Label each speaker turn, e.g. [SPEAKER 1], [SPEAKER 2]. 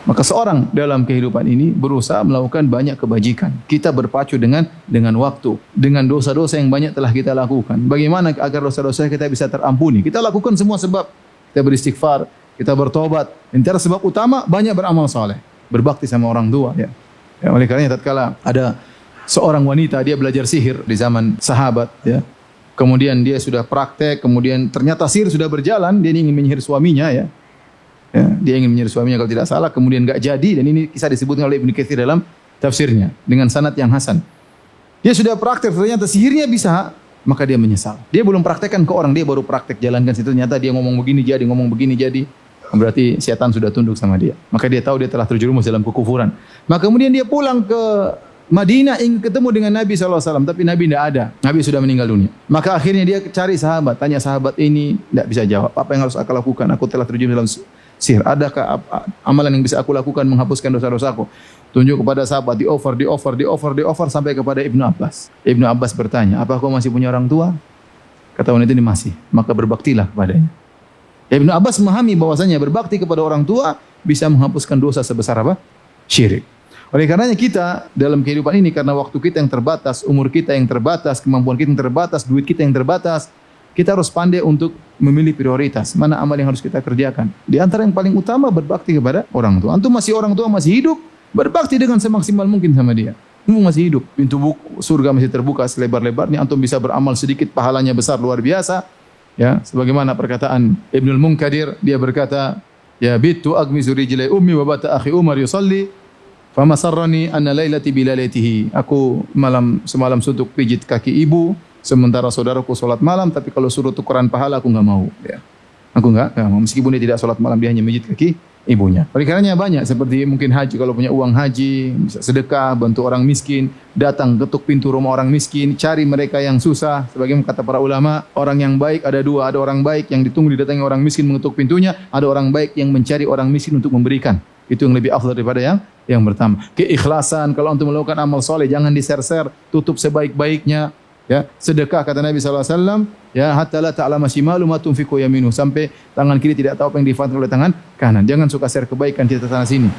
[SPEAKER 1] Maka seorang dalam kehidupan ini berusaha melakukan banyak kebajikan. Kita berpacu dengan waktu, dengan dosa-dosa yang banyak telah kita lakukan. Bagaimana agar dosa-dosa kita bisa terampuni? Kita lakukan semua sebab. Kita beristighfar, kita bertobat. Antara sebab utama banyak beramal saleh, berbakti sama orang tua. Ya. Oleh karenanya tatkala ada seorang wanita dia belajar sihir di zaman sahabat. Ya. Kemudian dia sudah praktek, kemudian ternyata sihir sudah berjalan, dia ingin menyihir suaminya. Ya. Ya, dia ingin menyihir suaminya kalau tidak salah, kemudian enggak jadi, dan ini kisah disebutkan oleh Ibnu Katsir dalam tafsirnya dengan sanad yang hasan. Dia sudah praktek, ternyata sihirnya bisa, maka dia menyesal. Dia belum praktekkan ke orang, dia baru praktek jalankan situ, ternyata dia ngomong begini jadi, ngomong begini jadi. Berarti setan sudah tunduk sama dia. Maka dia tahu dia telah terjerumus dalam kekufuran. Maka kemudian dia pulang ke Madinah ingin ketemu dengan Nabi SAW, tapi Nabi tidak ada. Nabi sudah meninggal dunia. Maka akhirnya dia cari sahabat, tanya sahabat ini, tidak bisa jawab. Apa yang harus aku lakukan? Aku telah terjerumus dalam sihir. Adakah amalan yang bisa aku lakukan menghapuskan dosa-dosaku? Tunjuk kepada sahabat, di offer sampai kepada Ibnu Abbas. Ibnu Abbas bertanya, apa kau masih punya orang tua? Kata wanita ini masih. Maka berbaktilah kepadanya. Ibnu Abbas memahami bahwasanya berbakti kepada orang tua bisa menghapuskan dosa sebesar apa? Syirik. Oleh karenanya kita dalam kehidupan ini, karena waktu kita yang terbatas, umur kita yang terbatas, kemampuan kita yang terbatas, duit kita yang terbatas, kita harus pandai untuk memilih prioritas. Mana amal yang harus kita kerjakan. Di antara yang paling utama berbakti kepada orang tua. Antum masih orang tua masih hidup, berbakti dengan semaksimal mungkin sama dia. Antum masih hidup, pintu surga masih terbuka selebar-lebarnya. Antum bisa beramal sedikit, pahalanya besar luar biasa. Ya, sebagaimana perkataan Ibnul Munkadir, dia berkata, ya bitu agmizu rijlai ummi wa bata akhi Umar yusalli, fama sarrani anna lailati bilailatihi. Aku semalam suntuk pijit kaki ibu, sementara saudaraku solat malam, tapi kalau suruh tukeran pahala aku enggak mau. Ya. Aku enggak mau. Meskipun dia tidak solat malam, dia hanya pijit kaki ibunya. Oleh karenanya banyak seperti mungkin haji, kalau punya uang haji, bisa sedekah, bantu orang miskin, datang ketuk pintu rumah orang miskin, cari mereka yang susah. Sebagaimana kata para ulama, orang yang baik ada dua, ada orang baik yang ditunggu didatangi orang miskin mengetuk pintunya, ada orang baik yang mencari orang miskin untuk memberikan. Itu yang lebih afdal daripada yang pertama. Keikhlasan, kalau untuk melakukan amal soleh jangan diser-ser, tutup sebaik-baiknya. Ya, sedekah kata Nabi SAW, ya hatta la ta'lama shimalu ma tunfiqu yaminu, sampai tangan kiri tidak tahu apa yang diinfakkan oleh tangan kanan. Jangan suka share kebaikan kita sana sini.